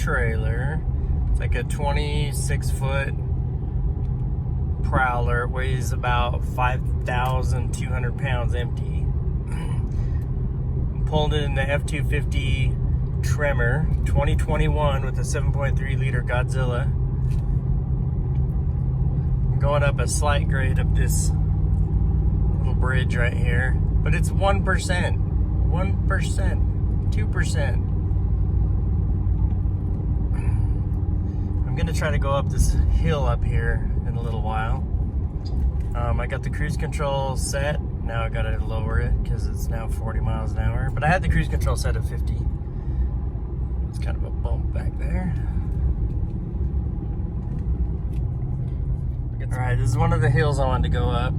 trailer. It's like a 26-foot Prowler. It weighs about 5,200 pounds empty. I'm pulling it in the F-250 Tremor 2021 with a 7.3 liter Godzilla. I'm going up a slight grade up this little bridge right here, but it's 1%, 2%. I'm gonna try to go up this hill up here in a little while. I got the cruise control set. Now I gotta lower it because it's now 40 miles an hour. But I had the cruise control set at 50. It's kind of a bump back there. All right, this is one of the hills I wanted to go up.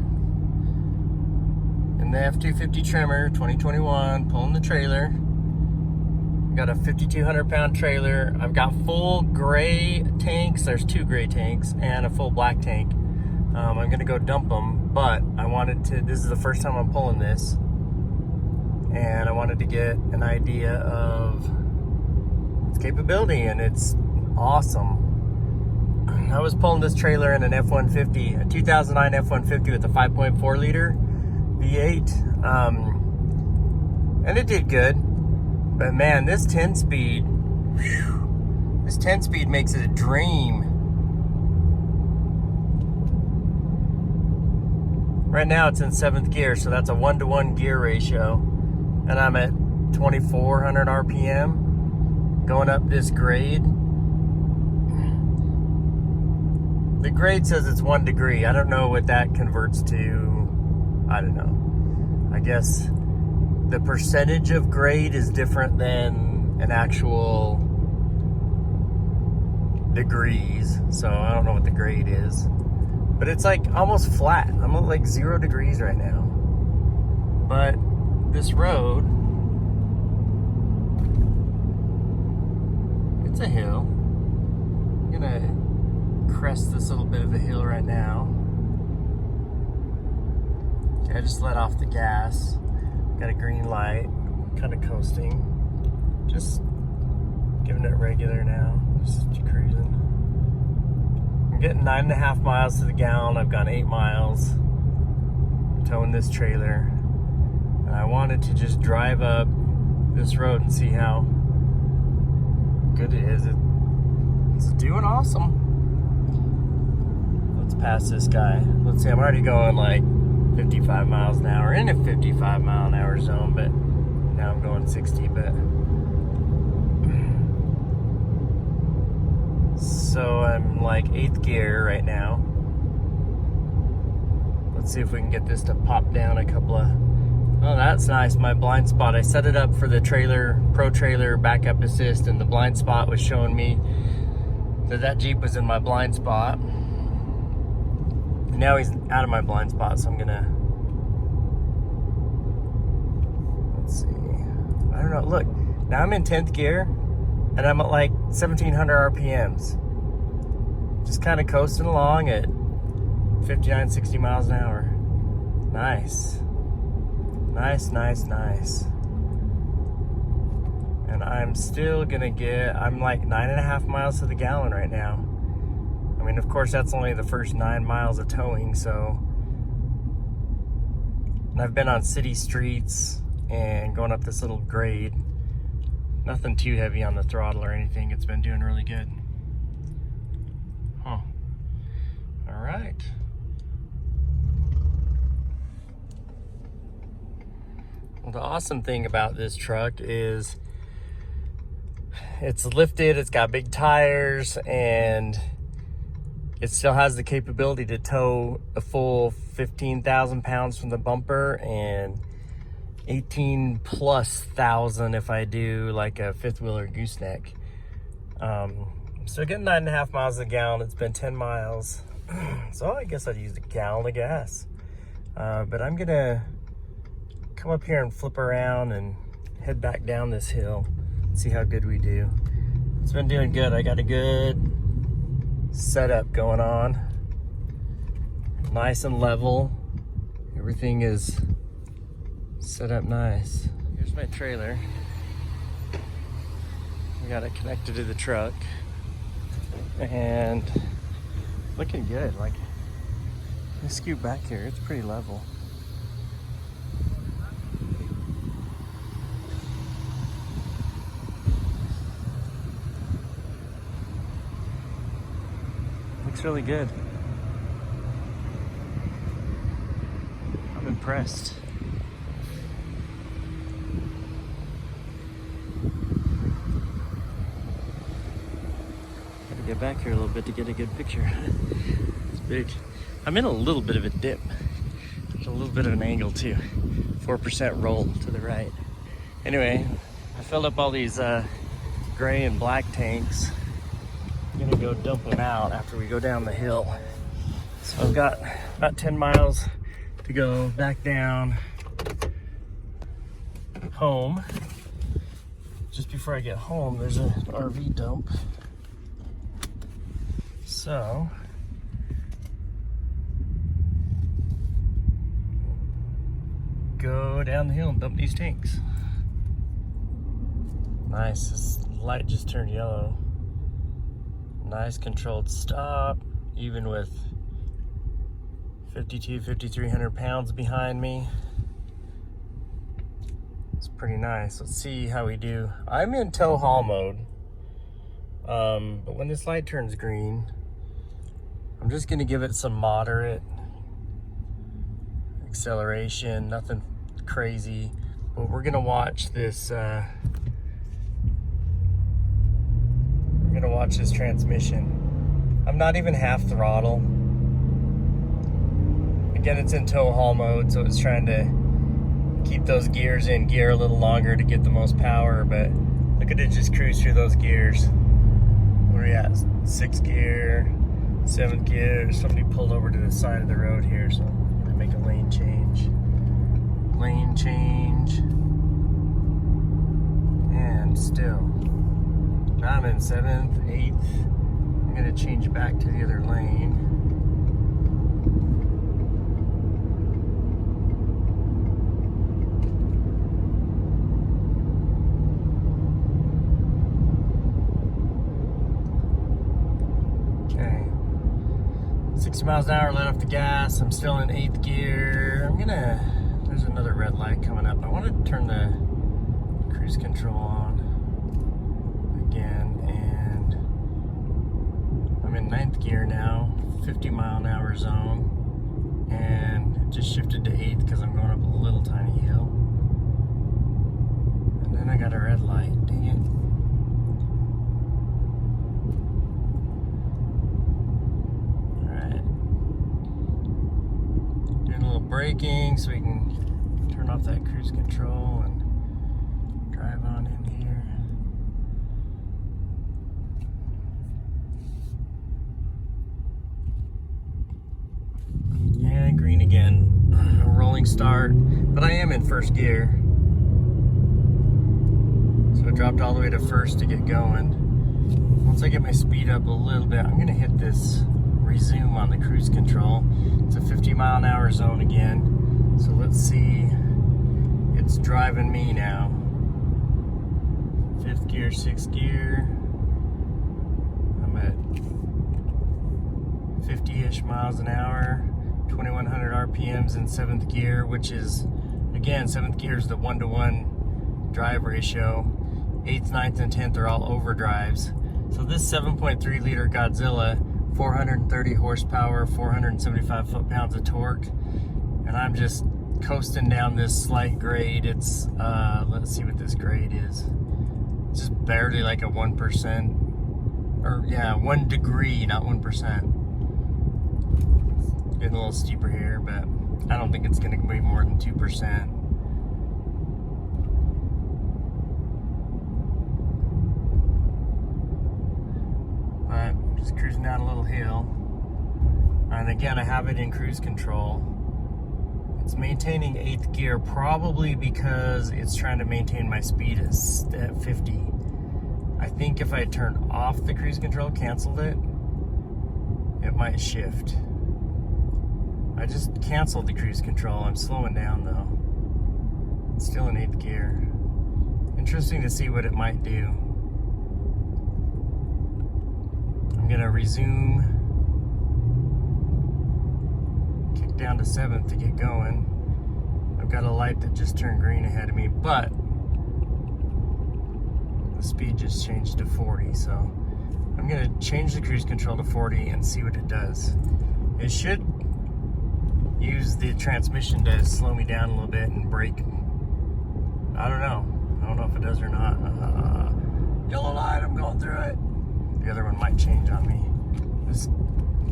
In the F-250 Tremor 2021, pulling the trailer. Got a 5,200 pound trailer. I've got full gray tanks. There's 2 gray tanks and a full black tank. I'm gonna go dump them, but I wanted to, this is the first time I'm pulling this, and I wanted to get an idea of its capability, and it's awesome. I was pulling this trailer in an F-150, a 2009 F-150 with a 5.4 liter V8, and it did good. But man, this 10-speed, this 10-speed makes it a dream. Right now it's in 7th gear, so that's a 1-to-1 gear ratio. And I'm at 2,400 RPM, going up this grade. The grade says it's 1 degree. I don't know what that converts to. I don't know. I guess the percentage of grade is different than an actual degrees. So I don't know what the grade is. But it's like almost flat. I'm at like 0 degrees right now. But this road, it's a hill. I'm gonna crest this little bit of a hill right now. Okay, I just let off the gas. Got a green light, kind of coasting. Just giving it regular now, just cruising. I'm getting 9.5 miles to the gallon. I've gone 8 miles towing this trailer. And I wanted to just drive up this road and see how good it is. It's doing awesome. Let's pass this guy. Let's see, I'm already going like 55 miles an hour in a 55 mile an hour zone, but now I'm going 60. But so I'm like 8th gear right now. Let's see if we can get this to pop down a couple of, oh, that's nice. My blind spot, I set it up for the trailer, pro trailer backup assist, and the blind spot was showing me that Jeep was in my blind spot. Now he's out of my blind spot, so I'm gonna, let's see, I don't know, look, now I'm in 10th gear, and I'm at like 1,700 RPMs, just kind of coasting along at 59, 60 miles an hour. Nice, nice, nice, nice. And I'm still gonna get, I'm like 9.5 miles to the gallon right now. I mean, of course, that's only the first 9 miles of towing, so. And I've been on city streets and going up this little grade. Nothing too heavy on the throttle or anything. It's been doing really good. Huh. All right. Well, the awesome thing about this truck is it's lifted, it's got big tires, and it still has the capability to tow a full 15,000 pounds from the bumper and 18,000+ if I do like a 5th wheeler gooseneck. So getting 9.5 miles a gallon. It's been 10 miles. So I guess I'd use a gallon of gas. But I'm gonna come up here and flip around and head back down this hill, see how good we do. It's been doing good. I got a good setup going on, nice and level. Everything is set up nice. Here's my trailer. got it connected to the truck. And looking good. Like, let's scoot back here. It's pretty level. Looks really good. I'm impressed. Gotta get back here a little bit to get a good picture. It's big. I'm in a little bit of a dip. There's a little bit of an angle too. 4% roll to the right. Anyway, I filled up all these gray and black tanks. I'm gonna go dump them out after we go down the hill. So I've got about 10 miles to go back down home. Just before I get home, there's an RV dump. So go down the hill and dump these tanks. Nice, this light just turned yellow. Nice controlled stop, even with 5,300 pounds behind me. It's pretty nice. Let's see how we do. I'm in tow haul mode, but when this light turns green, I'm just gonna give it some moderate acceleration, nothing crazy, but we're gonna watch this transmission. I'm not even half throttle. Again, it's in tow haul mode, so it's trying to keep those gears in gear a little longer to get the most power, but look at it just cruise through those gears. Where are we at? 6th gear, 7th gear. Somebody pulled over to the side of the road here, so I'm gonna make a lane change. Lane change. And still. Now I'm in 7th, 8th. I'm gonna change back to the other lane. Okay. 60 miles an hour, let off the gas. I'm still in 8th gear. There's another red light coming up. I want to turn the cruise control on again, and I'm in 9th gear now, 50 mile an hour zone, and just shifted to 8th because I'm going up a little tiny hill. And then I got a red light, dang it. Alright. Doing a little braking so we can turn off that cruise control and drive on in here. And green again. A rolling start, but I am in 1st gear. So I dropped all the way to 1st to get going. Once I get my speed up a little bit, I'm gonna hit this resume on the cruise control. It's a 50 mile an hour zone again. So let's see, it's driving me now. 5th gear, 6th gear. I'm at 50-ish miles an hour. 2100 RPMs in 7th gear, which is, again, 7th gear is the 1-to-1 drive ratio. 8th, 9th, and 10th are all overdrives. So this 7.3 liter Godzilla, 430 horsepower, 475 foot-pounds of torque, and I'm just coasting down this slight grade. It's, let's see what this grade is. It's just barely like a 1%, or yeah, 1 degree, not 1%. Getting a little steeper here, but I don't think it's going to be more than 2%. But just cruising down a little hill. And again, I have it in cruise control. It's maintaining 8th gear, probably because it's trying to maintain my speed at 50. I think if I turned off the cruise control, canceled it, it might shift. I just canceled the cruise control. I'm slowing down though. It's still in 8th gear. Interesting to see what it might do. gonna resume, kick down to 7th to get going. I've got a light that just turned green ahead of me, but the speed just changed to 40, so I'm gonna change the cruise control to 40 and see what it does. It should use the transmission to slow me down a little bit and brake. I don't know if it does or not. Yellow light, I'm going through it. The other one might change on me.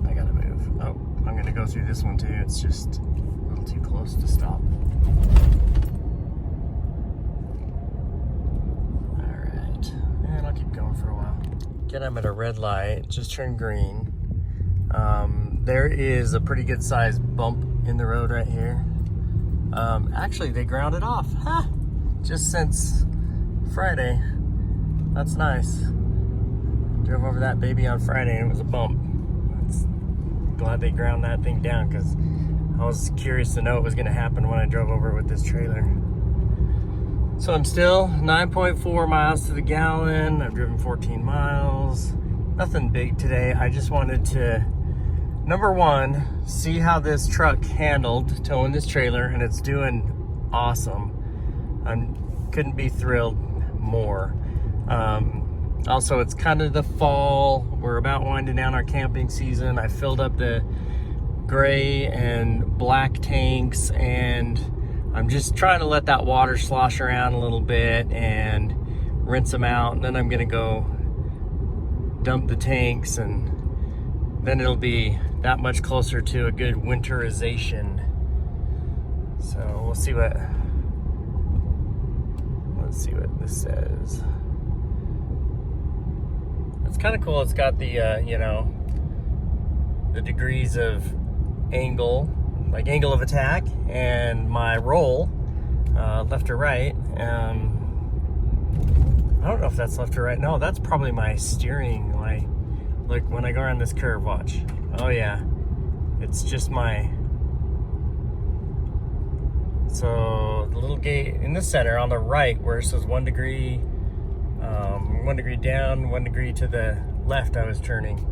I gotta move. Oh, I'm gonna go through this one too. It's just a little too close to stop. All right, and I'll keep going for a while. Again, I'm at a red light, it just turned green. There is a pretty good sized bump in the road right here. Actually, they ground it off. Huh. Just since Friday. That's nice. Drove over that baby on Friday and it was a bump. Glad they ground that thing down because I was curious to know what was going to happen when I drove over with this trailer. So I'm still 9.4 miles to the gallon. I've driven 14 miles. Nothing big today. I just wanted to, number one, see how this truck handled towing this trailer, and it's doing awesome. I couldn't be thrilled more. Also, it's kind of the fall. We're about winding down our camping season. I filled up the gray and black tanks, and I'm just trying to let that water slosh around a little bit and rinse them out. And then I'm gonna go dump the tanks, and then it'll be that much closer to a good winterization. So we'll see let's see what this says. It's kind of cool. It's got the, you know, the degrees of angle, like angle of attack, and my roll, left or right. I don't know if that's left or right. No, that's probably my steering. Like when I go around this curve, watch. Oh yeah, it's just my. So the little gate in the center on the right where it says 1 degree, 1 degree down, 1 degree to the left I was turning.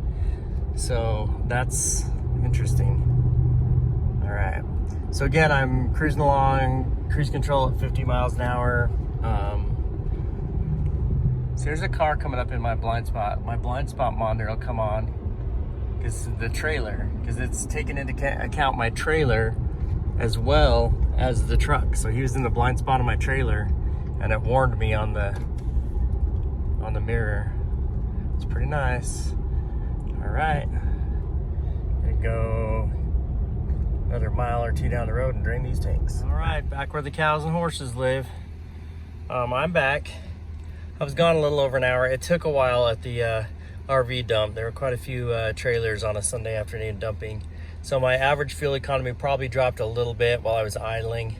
So that's interesting. All right. So again, I'm cruising along, cruise control at 50 miles an hour. So there's a car coming up in my blind spot. My blind spot monitor will come on because the trailer, because it's taking into account my trailer as well as the truck. So he was in the blind spot of my trailer, and it warned me on the mirror. It's pretty nice. All right, gonna go another mile or two down the road and drain these tanks. All right, back where the cows and horses live. I'm back. I was gone a little over an hour. It took a while at the RV dump. There were quite a few trailers on a Sunday afternoon dumping. So my average fuel economy probably dropped a little bit while I was idling.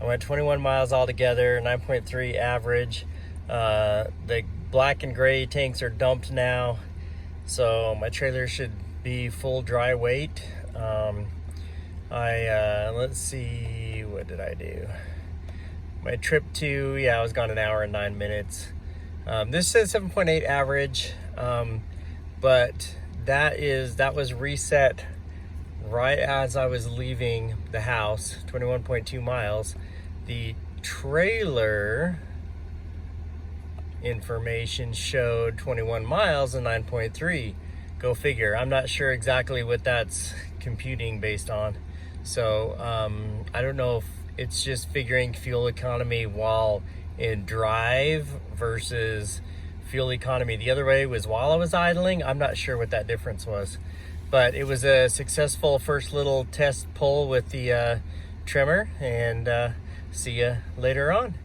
I went 21 miles altogether, 9.3 average. The black and gray tanks are dumped now, so my trailer should be full dry weight. Let's see, what did I do? My trip to, I was gone an hour and 9 minutes. This says 7.8 average, but that was reset right as I was leaving the house, 21.2 miles. The trailer information showed 21 miles and 9.3. Go figure. I'm not sure exactly what that's computing based on. So I don't know if it's just figuring fuel economy while in drive versus fuel economy the other way was while I was idling. I'm not sure what that difference was. But it was a successful first little test pull with the Tremor, and see you later on.